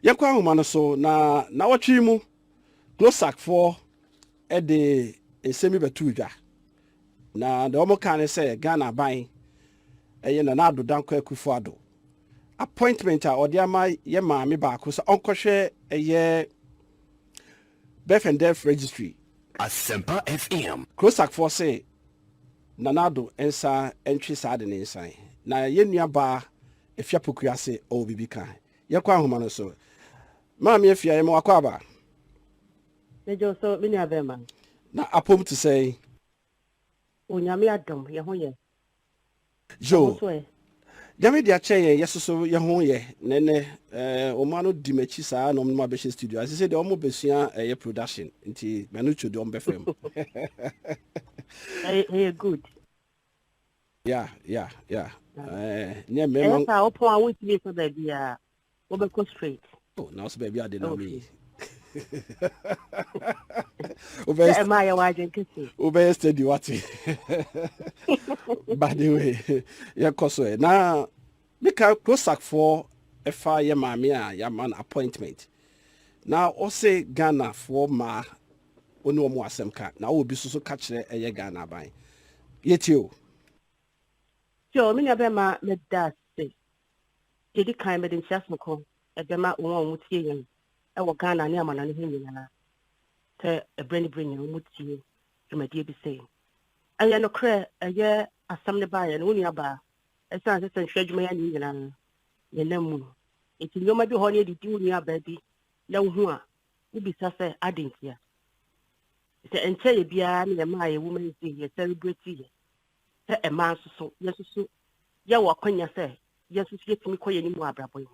Yakwa humano so na watwi mu Glosak for the semi betuja. Na the omo kan say Ghana ban na Nado Danko Akufo-Addo. Appointment a odiama ye maame baako so onkɔhwɛ Births and Deaths Registry. Asempa94.7FM. Glosak for say Nanado ensa entry side ne nsan. Na ye nuaba efia pokua se o bibi kan. Yakwa humano so. Maame afia ye mo akwaba. Mejo so mini abema. Na apom to say Onyame adom ye ho ye. Jo. Jame dia che yesoso ye ho ye nene o ma no di machi saa no ma be studio. As say the omo besua ye production nti manucho de ombefem. Hey good. Yeah. Nye me man. Esa opon awon ti be so da bia. Wo be go straight. Oh, now so baby I dey know me. Ube steady what? By the way, yeah, cause now because Glosak for a fire mamia ya man appointment. Now also Ghana for ma ono mo asemka. Now will be so catch a ye Ghana by. Yet you. So many of them are med that say. Did it kind of in Chasmako at the mat one with you. Ewo Ghana ni amana ni hinyina te ebrani mutie dwumadi bi sei aye no kre aye asam ne ba ye no woni aba esan se nhwedwuma ya ni nyina ye namu eti nyoma bi ho ne didi woni aba bi na wo hu a wo bisa se adentia se enche ye bia ne ma ye woman sei ye celebrate ye te e man so yesusu ye wo kwanya se yesusu yetimi koye ni mu abrabo yi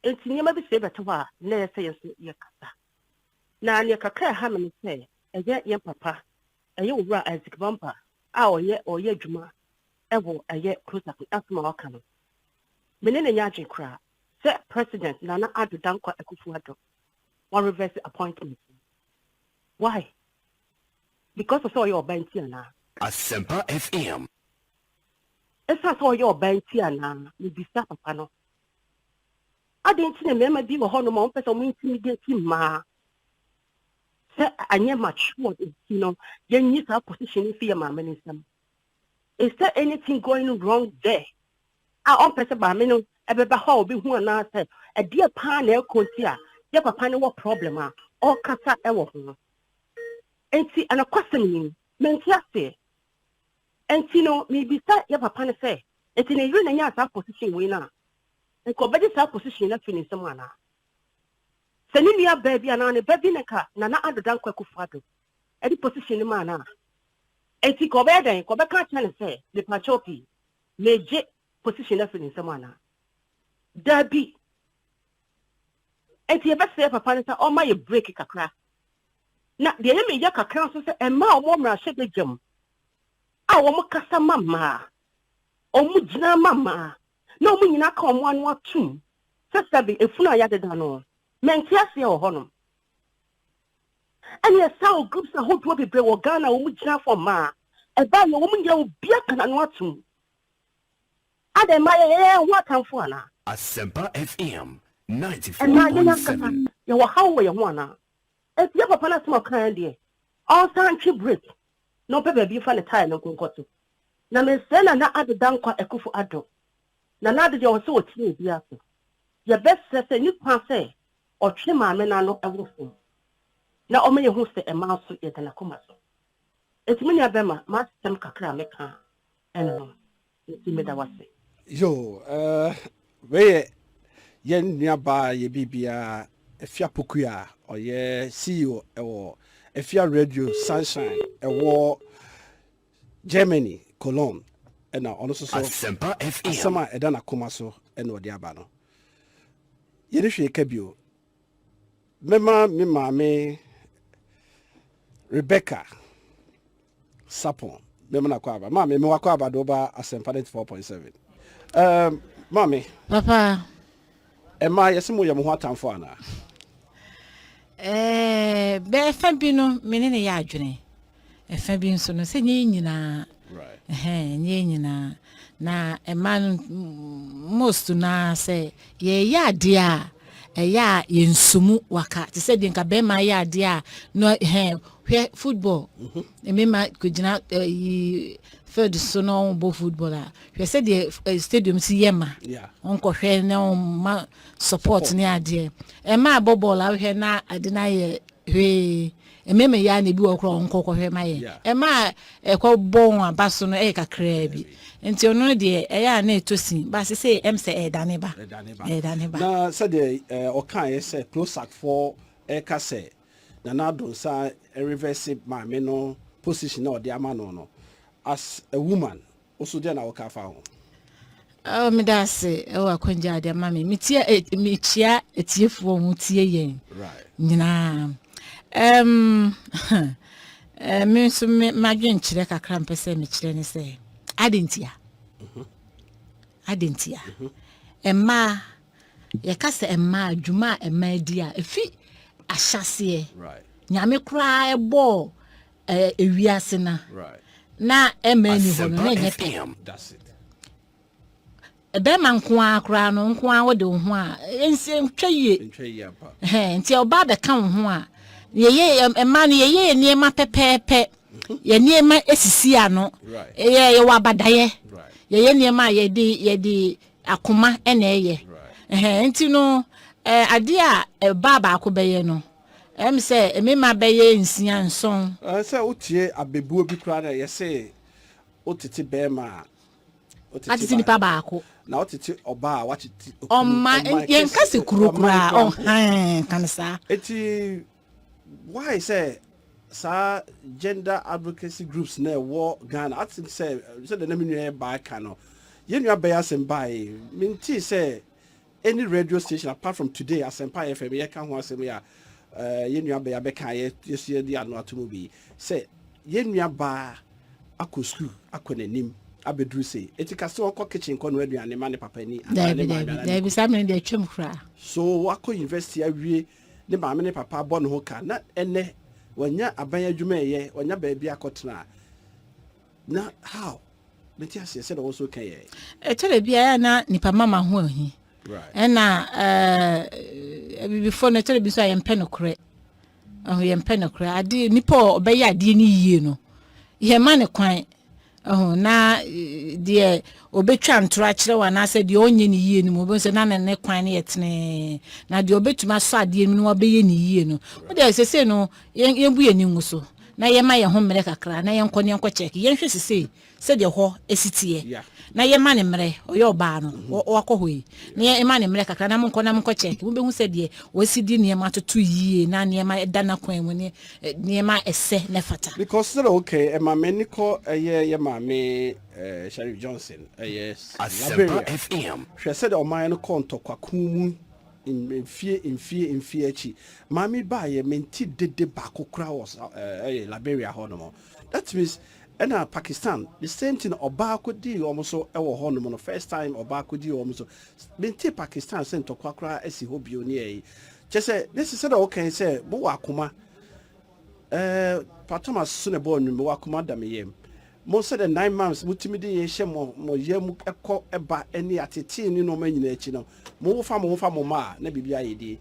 enti nyema bi se beto a na ye se yesu ye kasa na ne kakra ha me se eye ye papa eye owura Isaac Bumper a oye adwuma ewo eye Glosak asma waka no mene na nya kra se president Nana Addo Dankwa Akufo-Addo one reverse appointment. Why? Because of your banti na Asempa.FM. Esa so your banti na ni bisa papa no adenti na mema bi wo hono ma onpese mo intimidate ma se anye mature yenyi sa position fi ma menisam. Is there anything going wrong there? Onpese ba me no ebeba ho obi hu na se e dia pa na ekonti a ye papa ne wo problem a o kasa e wo ho enti anakwasem ni menti ase enti no mi bisa ye papa ne se enti ne yiri na nya sa position we na nko bedi sa position na fini nsem ana sani nia baby ana ne baby ne ka Nana Addo Dankwa Akufo-Addo edi position ma na enti ko be den ko be ka chane se le pachopi leje position na fini nsem ana dabi enti e be se papa ne sa o ma ye break kakra na de ye me ya kakra so se e ma o mo mra hye jam a wo mo kasa mama o mu gina mama no mu nyina ka omo anu atum sasabi efunu aya deda no menti ase o honom ani esa groups na hodo be bre wo Ghana o mu gina for ma e ba no mu nya obi aka na anu atum ade ma ye ho atamfo ana Asempa.FM 94.7. ye wo hawo ye ho ana e tie papa na small kan de all country break no pe be fa ne tie no konkoto na me se Nana Addo Dankwa Akufo-Addo na Nana de o se o tie bi aso ye best se ni kwa se o twe maame na no ewofo na o me ye hu se e ma so ye dana koma so etimi ni abema ma system kakra me kan eno etimi da wase yo we ye nuaba ye bibia efia pokua oye CEO ewo efia radio Sunshine ewo Germany Cologne ena ono so Asempa.FM. asama edana koma so ena odi aba no ye de hwe ka bio mema me maame Rebecca Sapon mema na kwa aba maame me wakwa aba do ba Asempa94.7 maame papa Emma yesimo ye mo ho atamfo ana be fa bi no menene ya adwene e fa bi nso no se nyina right nyina na emma most na se ye ya de a eya yensumu waka te said nka be ma ya ade a no hwe football emema kugina third so no bo football a hwe said the stadium si yema onko hwe na ma support ni ade ma ball a hwe na ade na ye hwe emema ya na bi wo kro onko hwe ma ye ma ekwo bon abaso no kakra bi nti ono de eya na etosin ba se say emse edaneba na said the okan say close sack for eka say na do sa reverse ma me no position na ode ama no as a woman also there na oka fa ho me da se e wa kwanja de ma me mitia etiefo mu tie yen right nyina me so ma dwen kire kakra mpese me kire ne se adentia emma ye kase emma adwuma emma dia efi ahyase right nyame kra ebo ewiase na right na emma ni ho no na that's it ebe ma nkoa kra no nkoa wo de ho a ense ntwaye pa nti oba be ka ho a ye emma no ye niema pepepe ye niema esisi ano ye wabadaye ye niema ye di akoma ena ye nti no ade a baba akobeye no say emema beye nsia nson say otie abebuo bi kra na ye say otete be ma otete ni pa baako na otete oba a watete oma yen kase kurokura kanisa eti why say sa gender advocacy groups na wo Ghana I think say the name you buy cano you know buy Asempa minti say any radio station apart from today Asempa94.7FM you can ho asem ya you know buy abeka ye di anu atomo bi say you know ba akọ school akọ nanim abedru say etika se won kitchen ko no aduane ma ne papa ni there be some dey twem kra so akọ university awie ne ba me ne papa bo no ho ka na ene wanya aban adwuma ye wanya ba bia akotena na how meti ase se also kan ye tele bia na nipa mama ho ahi right na before na tele bi so ayempe no kre yempe no kre ade nipa obeya ade ni yie no ye ma ne kwan na de obetwa ntora kire wa na se de onye ni yie ni mo be se na ne kwan ne yetene na de obetuma so ade ni no obeye ni yie no o de sese no yembu ye ni nguso na yema ye ho mere kakra na yenko ne yenko check yenhwe sese se de ho esitie na yema ne mere oye oba no wakohoi na yema ne mere kakra na monko check mo be hu se de wasidi ne yema totu yie na ne yema edana kwan mu ne yema ese ne fata because still okay e ma me ko ye ma me Sheriff Johnson yes Asempa.FM she said o man no konto Kwaku mu in achi mami ba ye menti dede bakokra was Liberia honomo that means and Pakistan the same thing oba kodi omoso ewo honomo no first time oba kodi omoso menti Pakistan sent to kwakra esi hobio ni e che say this is okay say bo wakoma patoma sune bo nwu wakoma da meyem mo said the 9 months mutimi de ye hye mo yam ekọ eba eni atete ni no manyina echi no mo fa mo ma na bibia yedi